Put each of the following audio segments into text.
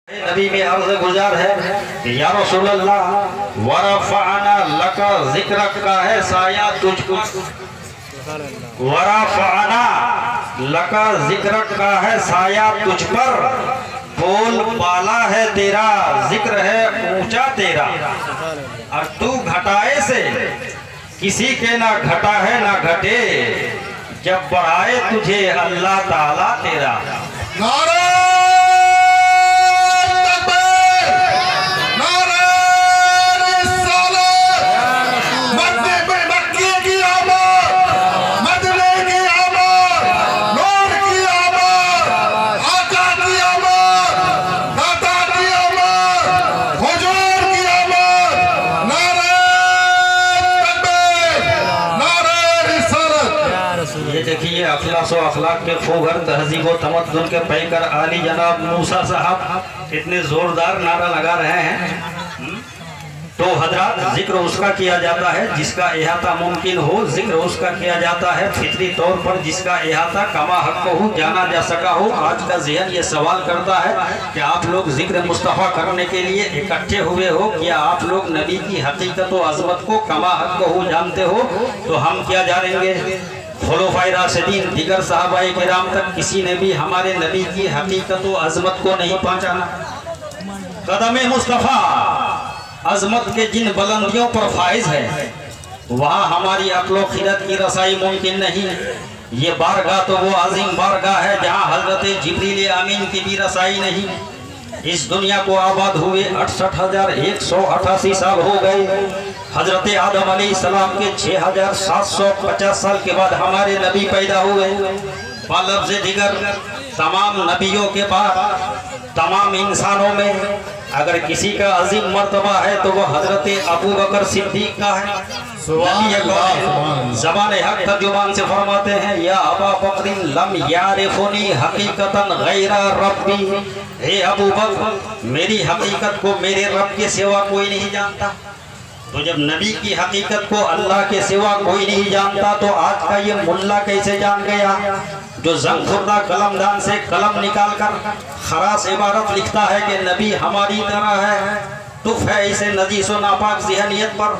नबी में अर्ज़ गुजार है या रसूलल्लाह वरफ़अना लका ज़िक्रक का है साया तुझको, वरफ़अना लका ज़िक्रक का है साया तुझ पर, बोल बाला है तेरा जिक्र है ऊंचा तेरा, और तू घटाए से किसी के ना घटा है ना घटे, जब बढ़ाए तुझे अल्लाह ताला तेरा। ये देखिए अखलास व अखलाक के फोगर तहजीब व तमद्दुन के पैकर आली जनाब मूसा साहब इतने जोरदार नारा लगा रहे हैं। तो हजरात जिक्र उसका किया जाता है जिसका इहाता मुमकिन हो, जिक्र उसका किया जाता है फितरी तौर पर जिसका इहाता कमा हक हो, जाना जा सका हो। आज का ज़हन ये सवाल करता है कि आप लोग जिक्र मुस्तफ़ा करने के लिए इकट्ठे हुए हो, क्या आप लोग नबी की हकीकत व अज़मत को कमा हक हो जानते हो? तो हम क्या जानेंगे? खुलफ़ाए राशिदीन दिगर सहाबाए किराम तक किसी ने भी हमारे नबी की हकीकत व अज़मत को नहीं पहचाना। कदम मुस्तफ़ा अज़मत के जिन बुलंदियों पर फाइज है वहाँ हमारी अक्ल खिरत की रसाई मुमकिन नहीं। ये बारगाह तो वो अजीम बारगाह है जहाँ हज़रत जिब्रील अमीन की भी रसाई नहीं। इस दुनिया को आबाद हुए 68,188 साल हो गए। हजरत आदम अलैहिस्सलाम के 6,750 साल के बाद हमारे नबी पैदा हुए। लफ्ज़ दिगर तमाम नबियों के बाद तमाम इंसानों में अगर किसी का अजीम मर्तबा है तो वह हजरत अबू बकर सिद्दीक का है। ज़बान हक तर्जुमान से फरमाते हैं या अबा बकरिन लम यारिफुनी हकीकतन गैरा रब्बी, हे अबू बकर मेरी हकीकत को मेरे रब के सिवा कोई नहीं जानता। तो जब नबी की हकीकत को अल्लाह के सिवा कोई नहीं जानता तो आज का ये मुल्ला कैसे जान गया जो जंगखुर्दा कलमदान से कलम निकाल कर खरास इबारत लिखता है कि नबी हमारी तरह है। तुफ है इसे नजीस व नापाक ज़हनियत पर।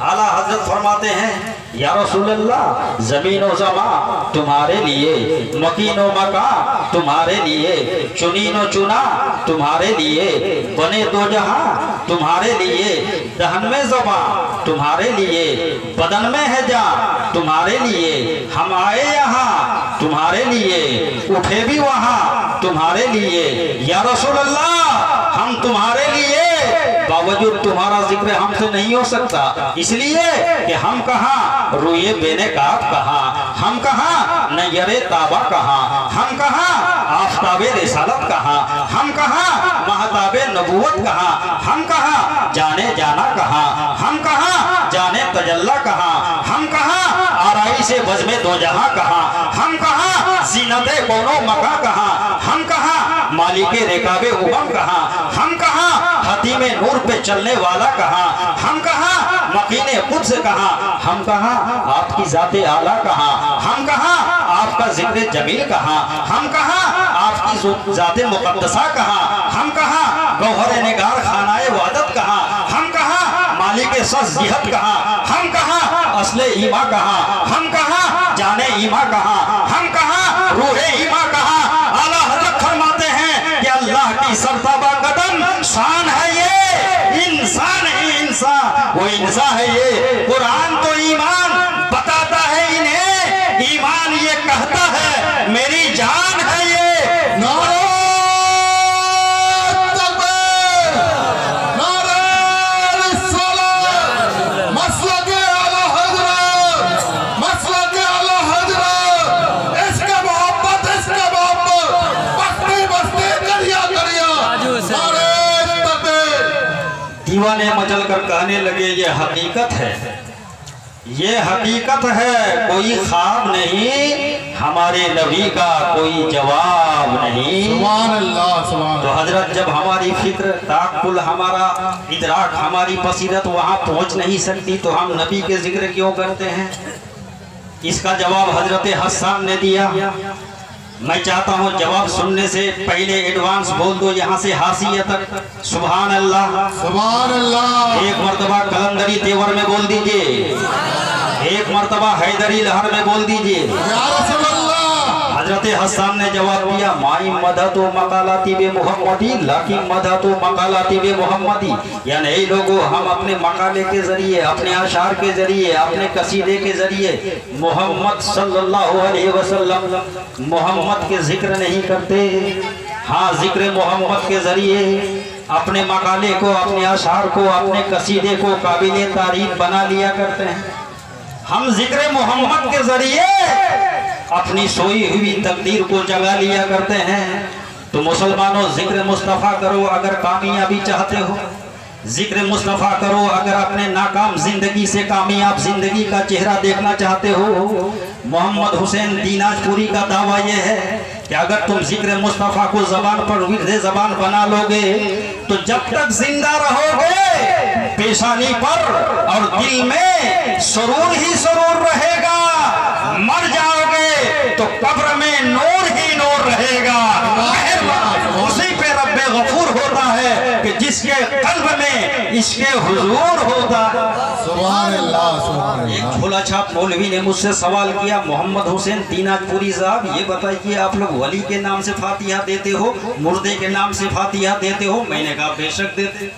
आला हजरत फरमाते हैं या रसूलल्लाह ज़मीन व ज़मा तुम्हारे लिए, मकीन व मका तुम्हारे लिए, चुनीन व चुना तुम्हारे लिए, बने दो जहां तुम्हारे लिए, दहन में ज़बा तुम्हारे लिए, बदन में है जान तुम्हारे लिए, हम आए यहाँ तुम्हारे लिए, उठे भी वहाँ तुम्हारे लिए। या रसूलल्लाह हम तुम्हारे लिए, बावजूद तुम्हारा जिक्र हमसे नहीं हो सकता, इसलिए कि हम कहाँ रुए बेने काब कहाँ, हम कहाँ नयरे ताबा कहाँ, हम कहाँ आफताबे रिसालत कहाँ, हम कहाँ महताबे नबूवत कहाँ, हम कहाँ जाने जाना कहाँ, हम कहाँ जाने तजल्ला कहाँ, हम कहाँ आराई से बज़्मे दो जहां कहाँ, हम कहाँ ज़ीनते कोनो मका कहाँ, हम कहाँ मालिके रेकाबे उमम कहाँ, हम कहाँ हतीमे नूर पे चलने वाला कहाँ, हम कहाँ मकीने कुद्स कहाँ, हम कहाँ आपकी ज़ाते आला कहाँ, हम कहाँ आपका जिक्र जमील कहाँ, हम कहाँ आपकी ज़ाते मुक़द्दसा कहाँ, हम कहाँ गौहर निगार खानाए वादत कहाँ, हम कहाँ मालिके सस जिहत कहाँ, हम कहाँ असले ईमा कहाँ, हम कहाँ जाने ईमा कहाँ, हम कहाँ रूहे ईमा कहाँ। आला हज़रत फरमाते हैं कि अल्लाह की सरताबा कदम शान है ये, इंसान ही इंसान, वो इंसान है ये। कुरान तो ईमान बताता है इन्हें, ईमान ये कहता है मेरी जान है ये। दीवाने मचल कर कहने लगे ये हकीकत है, ये हकीकत है, कोई ख्वाब नहीं, हमारे नबी का कोई जवाब नहीं। सुभान अल्लाह, सुभान। तो हजरत जब हमारी फिक्र ताकुल हमारा इदराक हमारी बसीरत वहाँ पहुँच नहीं सकती तो हम नबी के जिक्र क्यों करते हैं? इसका जवाब हजरत हसन ने दिया मैं चाहता हूँ जवाब सुनने से पहले एडवांस बोल दो यहाँ से हासिया तक सुभान अल्लाह सुभान अल्लाह। एक मर्तबा कलंदरी तेवर में बोल दीजिए, एक मर्तबा हैदरी लहर में बोल दीजिए। या रसूल अल्लाह। हजरत हसन ने जवाब दिया, माई मदतो मकालाती बे मोहम्मदी लाकी मदतो मकालाती बे मोहम्मदी, यानी ये लोगों हम अपने मकाले के जरिए, अपने अशार के जरिए, अपने कसीदे के जरिए मोहम्मद सल्लल्लाहु अलैहि वसल्लम मोहम्मद के जिक्र नहीं करते। हाँ, जिक्र मोहम्मद के जरिए अपने मकाले को, अपने अशार को, अपने कसीदे को काबिल तारीफ बना लिया करते हैं। हम जिक्र मोहम्मद के जरिए अपनी सोई हुई तकदीर को जगा लिया करते हैं। तो मुसलमानों, जिक्र मुस्तफ़ा करो अगर कामयाबी चाहते हो, जिक्र मुस्तफ़ा करो अगर अपने नाकाम जिंदगी से कामयाब जिंदगी का चेहरा देखना चाहते हो। मोहम्मद हुसैन दीनाजपुरी का दावा यह है कि अगर तुम जिक्र मुस्तफ़ा को जबान पर विरदे जबान बना लोगे तो जब तक जिंदा रहोगे पेशानी पर और दिल में सुरूर ही सुरूर रहेगा। मर जाओगे तो कब्र में नूर ही नूर रहेगा। उसी पे रब्बे गफूर होता है कि जिसके कल्ब में इसके हुजूर होता है। सुभान अल्लाह सुभान अल्लाह। एक भोला छाप मौलवी ने मुझसे सवाल किया, मोहम्मद हुसैन दीनाजपुरी साहब ये बताइए आप लोग वली के नाम से फातिहा देते हो, मुर्दे के नाम से फातिहा देते हो? मैंने कहा बेशक देते।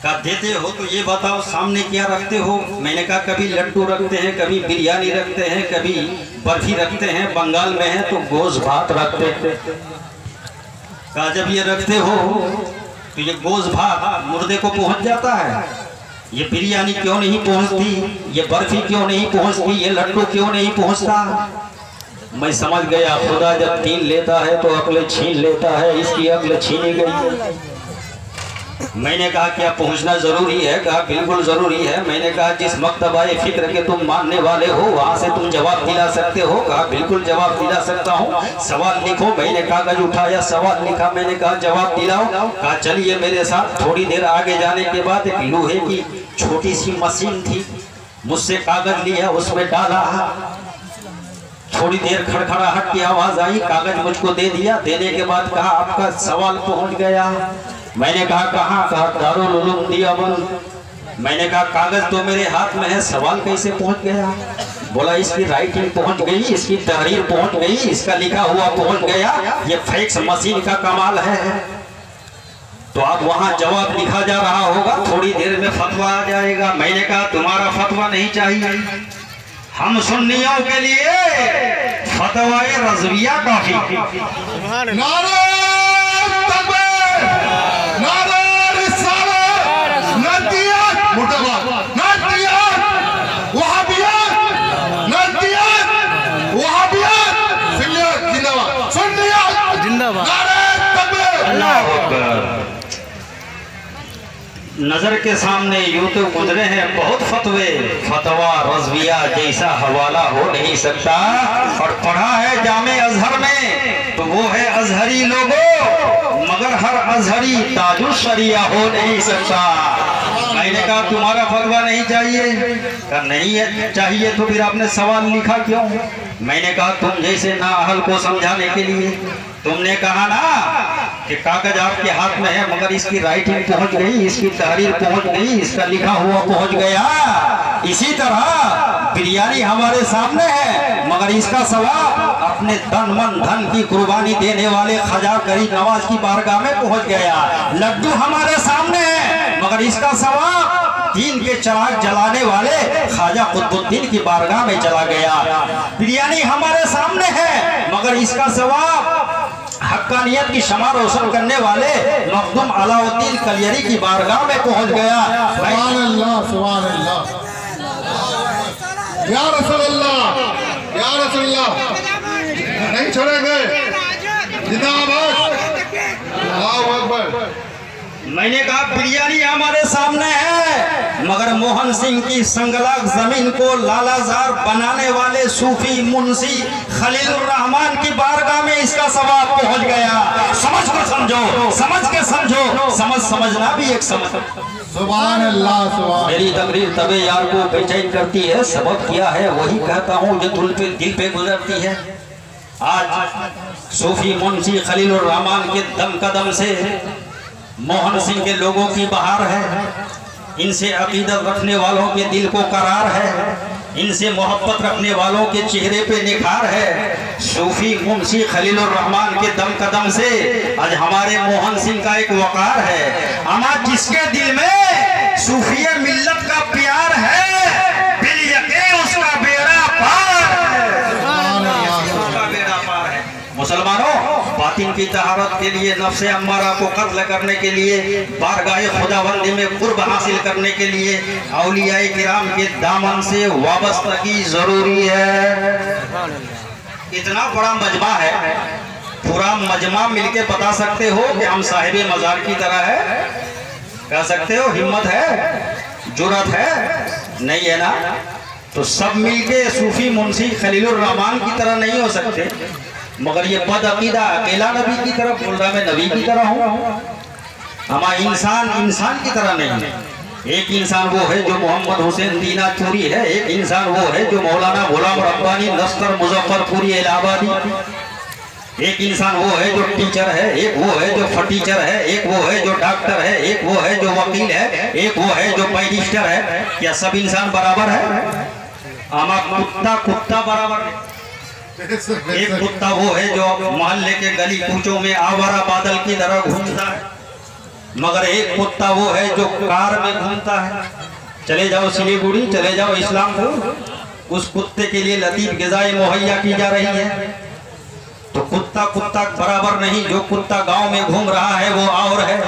कहा देते हो तो ये बताओ सामने क्या रखते हो? मैंने कहा कभी लड्डू रखते हैं, कभी बिरयानी रखते हैं, कभी बर्फी रखते हैं, बंगाल में है तो गोश्त भात रखते हैं। कहा जब ये रखते हो तो ये गोश्त भात मुर्दे को पहुंच जाता है, ये बिरयानी क्यों नहीं पहुंचती, ये बर्फी क्यों नहीं पहुंचती, ये लड्डू क्यों नहीं पहुंचता? मैं समझ गया खुदा जब तीन लेता है तो अक्ल छीन लेता है, इसकी अक्ल छीनी गई। मैंने कहा क्या पहुंचना जरूरी है? कहा बिल्कुल जरूरी है। मैंने कहा जिस मक्तबाए फिक्र के तुम मानने वाले हो वहां से तुम जवाब दिला सकते हो? कहा बिल्कुल जवाब दिला सकता हूँ। सवाल लिखो। मैंने कागज उठाया, सवाल लिखा, मैंने कहा जवाब दिलाओ। कहा चलिए मेरे साथ। थोड़ी देर आगे जाने के बाद एक लोहे की छोटी सी मशीन थी, मुझसे कागज लिया, उसमें डाला, थोड़ी देर खड़खड़ाहट की आवाज आई, कागज मुझको दे दिया। देने के बाद कहा आपका सवाल पहुंच गया। मैंने कहा कहाँ? कहा दारुल उलूम देवबंद। मैंने कहा कागज तो मेरे हाथ में है, सवाल कैसे पहुंच गया? बोला इसकी राइटिंग पहुंच गई, इसकी तहरीर पहुंच गई, इसका लिखा हुआ पहुंच गया, ये फैक्स मशीन का कमाल है। तो अब वहां जवाब लिखा जा रहा होगा, थोड़ी देर में फतवा आ जाएगा। मैंने कहा तुम्हारा फतवा नहीं चाहिए, हम सुन्नियों के लिए फतवाए रज़विया काफी। नारे तकबीर, नारे रिसालत, नदियत मुर्दाबाद, नदियत वहाबियत, नदियत वहाबियत, सुन्नियत जिंदाबाद, सुन्नियत जिंदाबाद, नारे तकबीर, अल्लाहू अकबर। नजर के सामने यूं तो गुजरे हैं बहुत फतवे, फतवा रज़विया जैसा हवाला हो नहीं सकता। और पढ़ा है जामे अजहर में तो वो है अजहरी लोगों, मगर हर अजहरी ताजुल शरिया हो नहीं सकता। मैंने कहा तुम्हारा फतवा नहीं चाहिए? कहा नहीं है चाहिए। तो फिर आपने सवाल लिखा क्यों? मैंने कहा तुम जैसे नाअहल को समझाने के लिए। तुमने कहा ना कि कागज आपके हाथ में है, मगर इसकी राइटिंग पहुंच गई, इसकी तहरीर पहुंच गई, इसका लिखा हुआ पहुंच गया। इसी तरह बिरयानी हमारे सामने है, मगर इसका सवाब अपने तन मन धन की कुर्बानी देने वाले ख्वाजा गरीब नवाज की बारगाह में पहुंच गया। लड्डू हमारे सामने है, मगर इसका सवाब दीन के चिराग जलाने वाले ख्वाजा कुतुबुद्दीन की बारगाह में चला गया। बिरयानी हमारे सामने है, मगर इसका सवाब हक्कानियत की शमा रोशन करने वाले मखदूम अलाउद्दीन कलियरी की बारगाह में पहुंच गया। सुभान अल्लाह, सुभान अल्लाह, या रसूल अल्लाह, या रसूल अल्लाह, नहीं छोड़ेंगे, जिंदाबाद, अल्लाहू अकबर। मैंने कहा बिरयानी हमारे सामने है, मगर मोहन सिंह की संगलाग जमीन को लालाजार बनाने वाले सूफी मुंशी खलीलुर रहमान की बारगाह में इसका सवाब पहुंच गया। समझ कर समझो, समझ के समझो, समझना भी एक समझ। सुभान अल्लाह, सुभान। मेरी तकरीर तबे यार को बेचैन करती है, सबक किया है वही कहता हूँ जो दिल पे गुजरती है। आज सूफी मुंशी खलीलुर रहमान के दम कदम से मोहन सिंह के लोगों की बहार है। इनसे अकीदत रखने वालों के दिल को करार है, इनसे मोहब्बत रखने वालों के चेहरे पे निखार है। सूफी मुंशी खलीलुर रहमान के दम कदम से आज हमारे मोहन सिंह का एक वकार है। हमारा जिसके दिल में सूफी मिल्लत का प्यार है, बिल यकीन उसका बेड़ा पार है, उसका बेड़ा पार है। मुसलमानों, बातिन की तहारत के लिए, नफ्से अम्मारा को कत्ल करने के लिए, बारगाहे खुदाबंदी में कुर्ब हासिल करने के लिए औलियाए किराम के दामन से वाबस्तगी जरूरी है। इतना बड़ा मजमा है, पूरा मजमा मिलके बता सकते हो कि हम साहिबे मजार की तरह है? कह सकते हो? हिम्मत है, जुर्रत है? नहीं है ना? तो सब मिलके सूफी मुंशी खलीलुर रहमान की तरह नहीं हो सकते। मगर ये बद अकीदा अकेला नबी की तरफ बोल रहा, मैं नबी की तरह हूँ। हमारा इंसान की तरह नहीं। एक इंसान वो है जो मोहम्मद हुसैन दीनाचूरी है, एक इंसान वो है जो मौलाना गुलाम रब्बानी नस्तर मुजफ्फरपुरी इलाहाबादी, एक इंसान वो है जो टीचर है, एक वो है जो फटीचर है, एक वो है जो डॉक्टर है, एक वो है जो वकील है, एक वो है जो बैरिस्टर है। क्या सब इंसान बराबर है? हमारा कुत्ता बराबर है। एक कुत्ता वो है जो मोहल्ले के गली कूचों में आवारा बादल की तरह घूमता है, मगर एक कुत्ता वो है जो कार में घूमता है। चले जाओ सिलीगुड़ी, चले जाओ इस्लामपुर, उस कुत्ते के लिए लतीफ ग़िज़ाएं मुहैया की जा रही है। तो कुत्ता बराबर नहीं। जो कुत्ता गांव में घूम रहा है वो और है,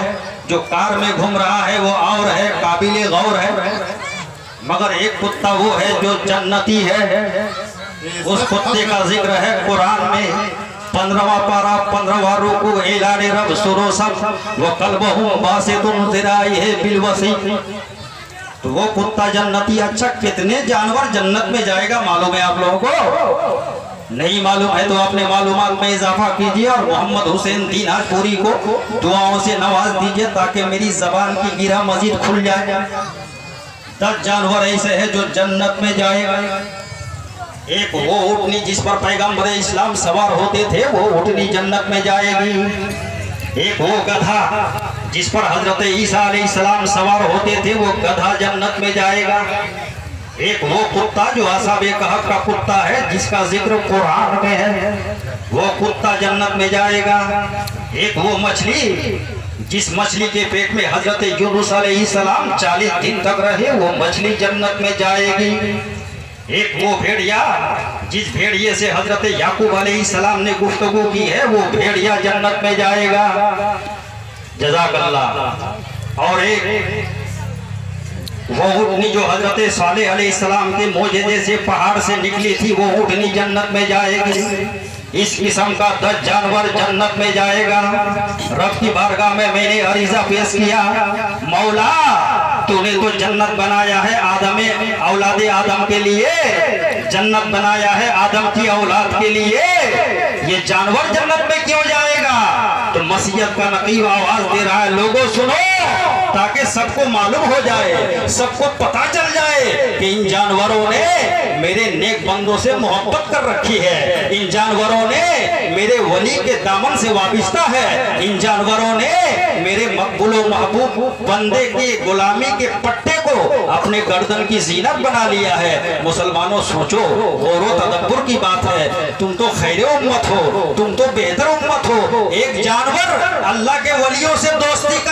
जो कार में घूम रहा है वो और है, काबिले गौर है। मगर एक कुत्ता वो है जो जन्नती है। उस कुत्ते का जिक्र है कुरान में 15वां पारा 15वां रुकू, ऐलान रब सुरो सब वो कल्बहु बासितुन ज़िराइहि बिलवसी। तो वो कुत्ता जन्नती। अच्छा, कितने जानवर जन्नत में जाएगा मालूम है आप लोगों को? नहीं मालूम है तो अपने मालूमात में इजाफा कीजिए और मोहम्मद हुसैन दीनाचूरी को दुआओं से नवाज दीजिए ताकि मेरी जबान की गिरा मजीद खुल जाए। 10 जानवर ऐसे हैं जो जन्नत में जाएगा। एक वो ऊँटनी जिस पर पैगंबर इस्लाम सवार होते थे, वो ऊँटनी जन्नत में जाएगी। एक वो गधा जिस पर हजरत ईसा अलैहिस्सलाम सवार होते थे, वो गधा जन्नत में जाएगा। एक वो कुत्ता जो असहाबे कहफ का कुत्ता है, जिसका जिक्र कुरान में है, वो कुत्ता जन्नत में जाएगा। एक वो मछली जिस मछली के पेट में हजरत यूनुस अलैहिस्सलाम 40 दिन तक रहे, वो मछली जन्नत में जाएगी। एक वो भेड़िया जिस भेड़िए से हजरत याकूब अलैहिस्सलाम ने गुफ्तगू की है, वो भेड़िया जन्नत में जाएगा। जज़ाकल्लाह। और एक वो ऊँटनी जो हजरत सालेह अलैहिस्सलाम के मोजज़े से पहाड़ से निकली थी, वो ऊँटनी जन्नत में जाएगी। इस किस्म का 10 जानवर जन्नत में जाएगा। रब की बारगाह में मैंने अरीजा पेश किया, मौला तूने तो जन्नत बनाया है औलादे आदम के लिए, जन्नत बनाया है आदम की औलाद के लिए, ये जानवर जन्नत में क्यों जाएगा? तो मसीहत का नकीब आवाज दे रहा है, लोगों सुनो, ताकि सबको मालूम हो जाए, सबको पता चल जाए कि इन जानवरों ने मेरे नेक बंदों से मोहब्बत कर रखी है, इन जानवरों ने मेरे वली के दामन से वाबिस्ता है, इन जानवरों ने मेरे मकबूल व महबूब बंदे की गुलामी के पट्टे को अपने गर्दन की जीनत बना लिया है। मुसलमानों सोचो, गौर व तदब्बुर की बात है। तुम तो खैर उम्मत हो, तुम तो बेहतर उम्मत हो। एक जानवर अल्लाह के वलियों से दोस्ती कर